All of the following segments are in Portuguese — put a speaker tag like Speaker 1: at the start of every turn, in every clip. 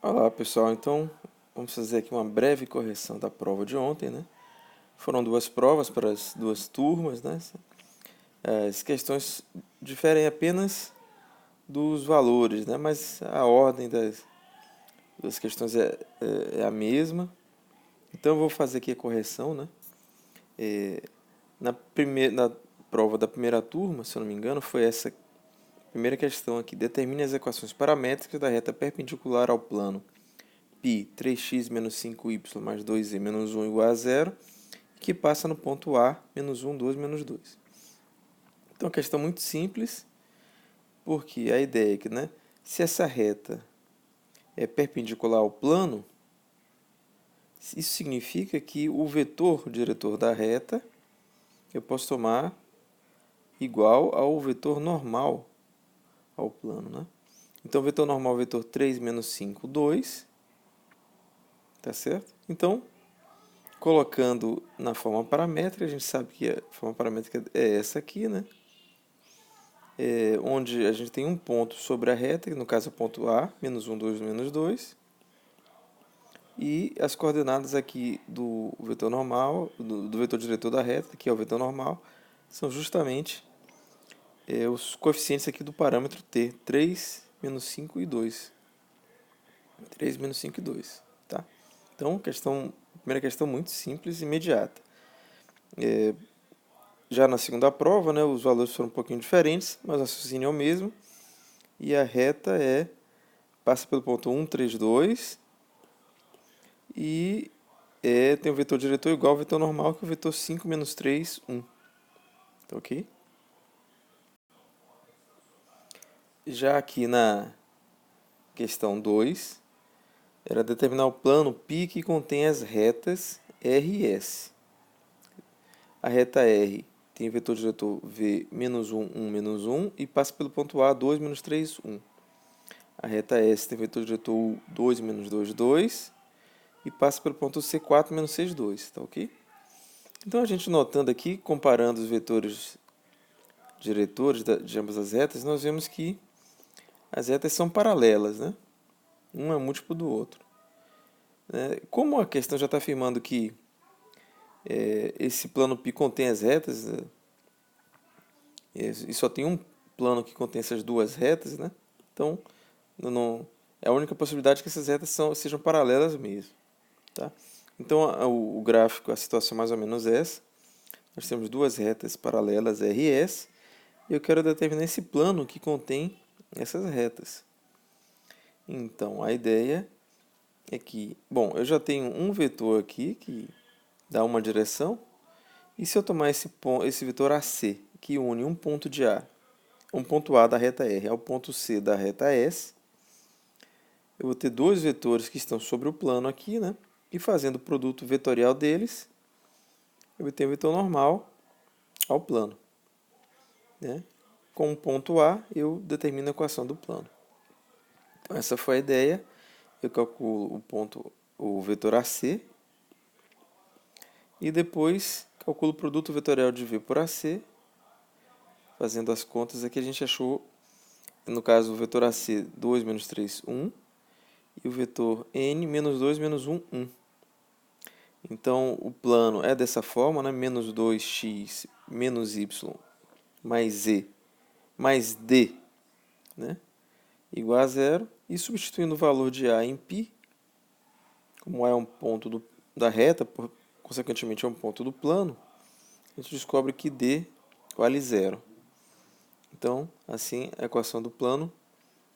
Speaker 1: Olá pessoal, então vamos fazer aqui uma breve correção da prova de ontem, né? Foram duas provas para as duas turmas, né? As questões diferem apenas dos valores, né? Mas a ordem das questões é a mesma. Então eu vou fazer aqui a correção, né? Na prova da primeira turma, se eu não me engano, foi essa primeira questão aqui. Determine as equações paramétricas da reta perpendicular ao plano π 3x menos 5y mais 2z menos 1 igual a zero, que passa no ponto A, menos 1, 2, menos 2. Então, a questão muito simples, porque a ideia é que, né, se essa reta é perpendicular ao plano, isso significa que o vetor diretor da reta eu posso tomar igual ao vetor normal ao plano, né? Então, o vetor normal é o vetor 3 menos 5, 2, tá certo? Então, colocando na forma paramétrica, a gente sabe que a forma paramétrica é essa aqui, né? Onde a gente tem um ponto sobre a reta, que no caso é o ponto A, menos 1, 2, menos 2. E as coordenadas aqui do vetor normal, do vetor diretor da reta, que é o vetor normal, são justamente os coeficientes aqui do parâmetro T, 3, menos 5 e 2. 3, menos 5 e 2. Tá? Então, primeira questão muito simples e imediata. Já na segunda prova, né, os valores foram um pouquinho diferentes, mas o raciocínio é o mesmo. E a reta passa pelo ponto 1, 3, 2 e tem o vetor diretor igual ao vetor normal, que é o vetor 5 menos 3, 1. Tá ok? Já aqui na questão 2, era determinar o plano π que contém as retas R e S. A reta R tem o vetor diretor V menos 1, 1, menos 1 e passa pelo ponto A, 2, menos 3, 1. A reta S tem o vetor diretor U, 2, menos 2, 2 e passa pelo ponto C, 4, menos 6, 2. Tá ok? Então, a gente notando aqui, comparando os vetores diretores de ambas as retas, nós vemos que as retas são paralelas, né? Um é múltiplo do outro. Como a questão já está afirmando que esse plano π contém as retas, e só tem um plano que contém essas duas retas, né? Então, não, é a única possibilidade que essas retas sejam paralelas mesmo. Tá? Então, o gráfico, a situação é mais ou menos essa. Nós temos duas retas paralelas R e S, e eu quero determinar esse plano que contém essas retas. Então, a ideia é que, bom, eu já tenho um vetor aqui que dá uma direção, e se eu tomar esse vetor AC, que une um ponto de A, um ponto A da reta R ao ponto C da reta S, eu vou ter dois vetores que estão sobre o plano aqui, né? E fazendo o produto vetorial deles, eu vou ter o vetor normal ao plano, né? Com o ponto A, eu determino a equação do plano. Então, essa foi a ideia. Eu calculo o vetor AC, e depois calculo o produto vetorial de V por AC. Fazendo as contas aqui, a gente achou, no caso, o vetor AC 2 menos 3, 1, e o vetor N menos 2 menos 1, 1. Então, o plano é dessa forma, né? Menos 2x menos y mais z mais d, né? Igual a zero. E substituindo o valor de A em π, como A é um ponto da reta, consequentemente é um ponto do plano, a gente descobre que d vale zero. Então, assim, a equação do plano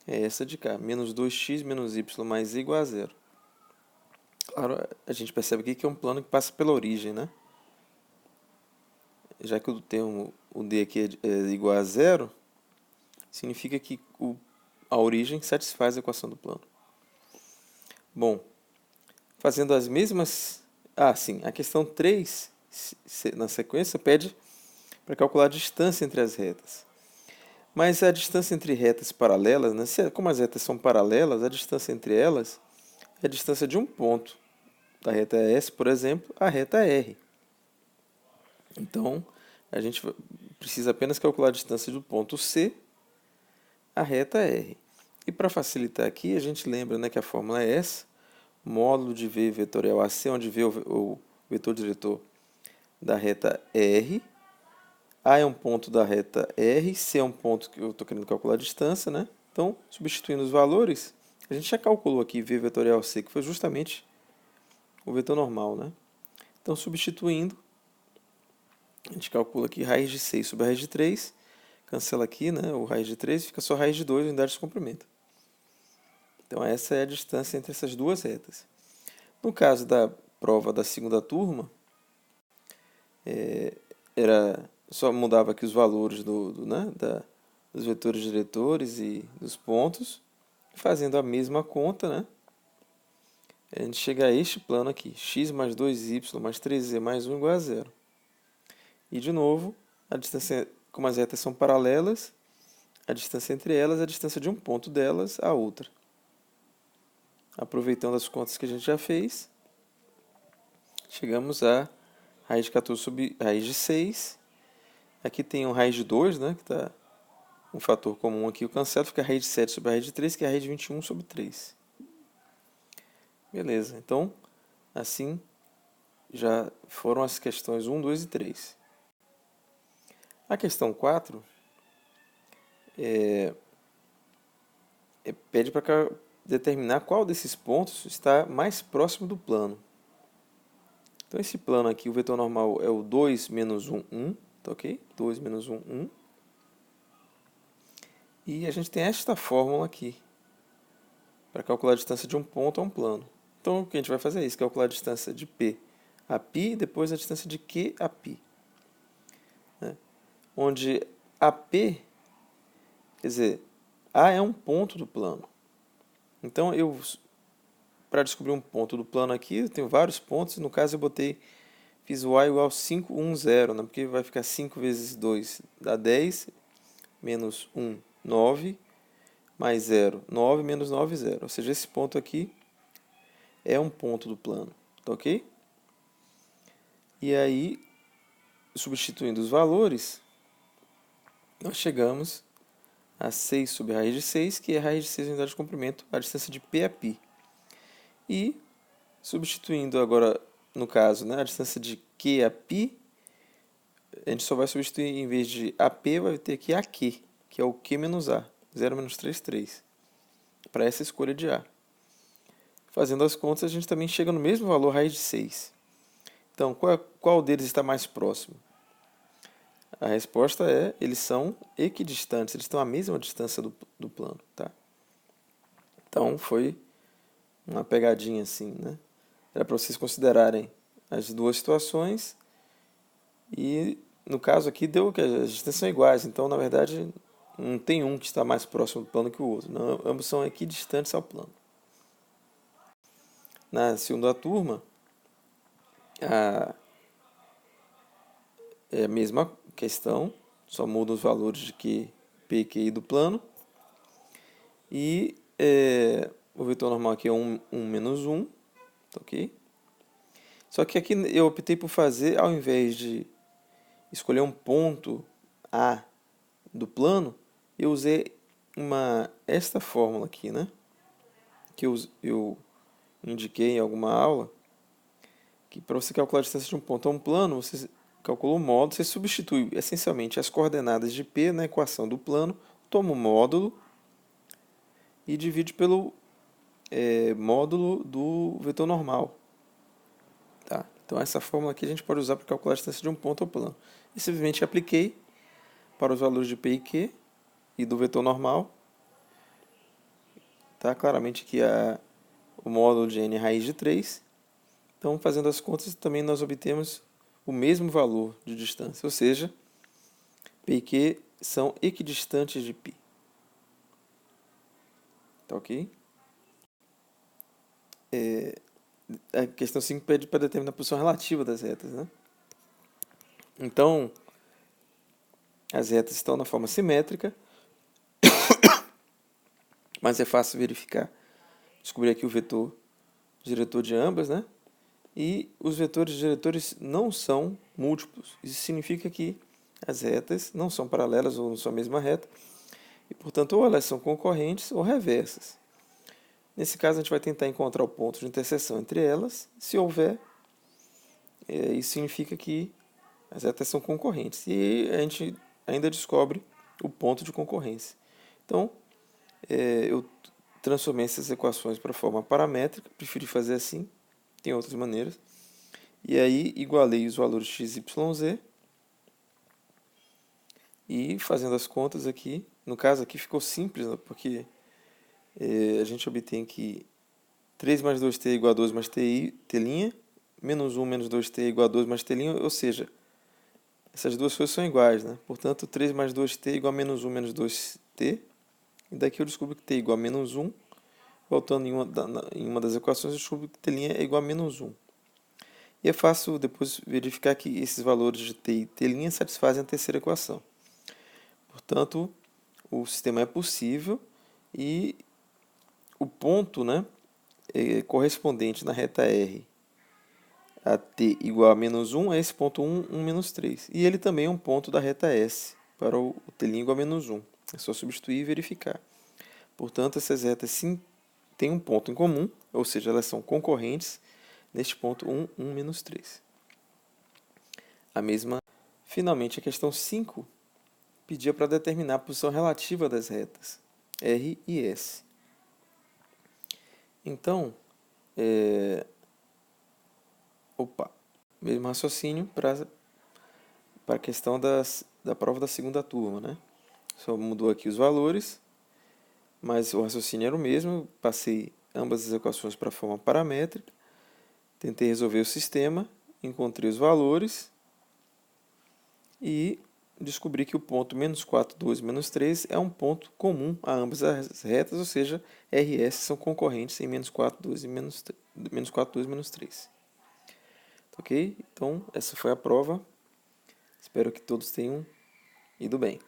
Speaker 1: é essa de cá, menos 2x menos y mais z igual a zero. Claro, a gente percebe aqui que é um plano que passa pela origem, né? Já que o termo, o d aqui é igual a zero, significa que a origem satisfaz a equação do plano. Bom, fazendo as mesmas... Ah, sim, a questão 3, na sequência, pede para calcular a distância entre as retas. Mas a distância entre retas paralelas, né? Como as retas são paralelas, a distância entre elas é a distância de um ponto. Da reta S, por exemplo, à reta R. Então, a gente precisa apenas calcular a distância do ponto C à reta R. E para facilitar aqui, a gente lembra, né, que a fórmula é essa, módulo de V vetorial AC, onde V é o vetor diretor da reta R, A é um ponto da reta R, C é um ponto que eu estou querendo calcular a distância, né? Então, substituindo os valores, a gente já calculou aqui V vetorial C, que foi justamente o vetor normal, né? Então, substituindo, a gente calcula aqui raiz de 6 sobre a raiz de 3, cancela aqui, né, o raiz de 3, fica só raiz de 2 unidades de comprimento. Então, essa é a distância entre essas duas retas. No caso da prova da segunda turma, só mudava aqui os valores dos vetores diretores e dos pontos, fazendo a mesma conta, né? A gente chega a este plano aqui, x mais 2y mais 3z mais 1 igual a 0. E, de novo, a distância, como as retas são paralelas, a distância entre elas é a distância de um ponto delas à outra. Aproveitando as contas que a gente já fez, chegamos a raiz de 14 sobre raiz de 6. Aqui tem um raiz de 2, né, que está um fator comum aqui, o cancelo, fica a raiz de 7 sobre a raiz de 3, que é a raiz de 21 sobre 3. Beleza, então, assim, já foram as questões 1, 2 e 3. A questão 4 pede para determinar qual desses pontos está mais próximo do plano. Então, esse plano aqui, o vetor normal é o 2, menos 1, 1, tá ok? 2, menos 1, 1. E a gente tem esta fórmula aqui, para calcular a distância de um ponto a um plano. Então, o que a gente vai fazer é isso, calcular a distância de P a π e depois a distância de Q a π. Né? Onde AP, quer dizer, A é um ponto do plano. Então, para descobrir um ponto do plano aqui, eu tenho vários pontos, no caso eu fiz o A igual a 5, 1, 0, né? Porque vai ficar 5 vezes 2 dá 10, menos 1, 9, mais 0, 9, menos 9, 0. Ou seja, esse ponto aqui é um ponto do plano, tá ok? E aí, substituindo os valores, nós chegamos a 6 sobre a raiz de 6, que é a raiz de 6 unidades de comprimento, a distância de P a π. E, substituindo agora, no caso, né, a distância de Q a π, a gente só vai substituir, em vez de AP, vai ter aqui AQ, que é o Q menos A, 0 menos 3, 3, para essa escolha de A. Fazendo as contas, a gente também chega no mesmo valor, raiz de 6. Então, qual deles está mais próximo? A resposta é, eles são equidistantes, eles estão à mesma distância do plano, tá? Então, foi uma pegadinha assim, né? Era para vocês considerarem as duas situações e, no caso aqui, deu que as distâncias são iguais, então, na verdade, não tem um que está mais próximo do plano que o outro, não, ambos são equidistantes ao plano. Na segunda turma, é a mesma questão, só muda os valores de Q, P e QI do plano. E o vetor normal aqui é 1, 1 menos 1, tá ok? Só que aqui eu optei por fazer, ao invés de escolher um ponto A do plano, eu usei esta fórmula aqui, né? Que eu indiquei em alguma aula, que para você calcular a distância de um ponto a um plano, você calcula o módulo, você substitui essencialmente as coordenadas de P na equação do plano, toma o módulo e divide pelo módulo do vetor normal. Tá? Então essa fórmula aqui a gente pode usar para calcular a distância de um ponto ao plano. E simplesmente apliquei para os valores de P e Q e do vetor normal. Tá? Claramente aqui o módulo de n é raiz de 3. Então, fazendo as contas, também nós obtemos o mesmo valor de distância, ou seja, P e Q são equidistantes de π. Tá ok? A questão 5 pede para determinar a posição relativa das retas, né? Então, as retas estão na forma simétrica, mas é fácil verificar, descobrir aqui o vetor diretor de ambas, né? E os vetores diretores não são múltiplos. Isso significa que as retas não são paralelas ou não são a mesma reta. e, portanto, ou elas são concorrentes ou reversas. Nesse caso, a gente vai tentar encontrar o ponto de interseção entre elas. Se houver, isso significa que as retas são concorrentes. E a gente ainda descobre o ponto de concorrência. Então, eu transformei essas equações para a forma paramétrica, preferi fazer assim, tem outras maneiras. E aí, igualei os valores x, y, z. E fazendo as contas aqui, no caso aqui ficou simples, né, porque a gente obtém que 3 mais 2t é igual a 2 mais t', menos 1 menos 2t é igual a 2 mais t', ou seja, essas duas coisas são iguais, né? Portanto, 3 mais 2t é igual a menos 1 menos 2t, e daqui eu descubro que t é igual a menos 1, voltando em uma das equações, eu descubro que t' é igual a menos 1. E é fácil depois verificar que esses valores de t e t' satisfazem a terceira equação. Portanto, o sistema é possível e o ponto, né, correspondente na reta R a t igual a menos 1 é esse ponto 1, 1, menos 3. E ele também é um ponto da reta S para o t' igual a menos 1. É só substituir e verificar. Portanto, essas retas sim têm um ponto em comum, ou seja, elas são concorrentes neste ponto 1, 1, menos 3. A mesma, finalmente, a questão 5 pedia para determinar a posição relativa das retas R e S. Então, mesmo raciocínio para a questão da prova da segunda turma, né? Só mudou aqui os valores, mas o raciocínio era o mesmo. Passei ambas as equações para a forma paramétrica, tentei resolver o sistema, encontrei os valores e descobri que o ponto menos 4, 2, menos 3 é um ponto comum a ambas as retas, ou seja, R e S são concorrentes em menos 4, 2 e menos 4, 2, menos 3. Ok? Então, essa foi a prova. Espero que todos tenham ido bem.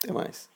Speaker 1: Até mais.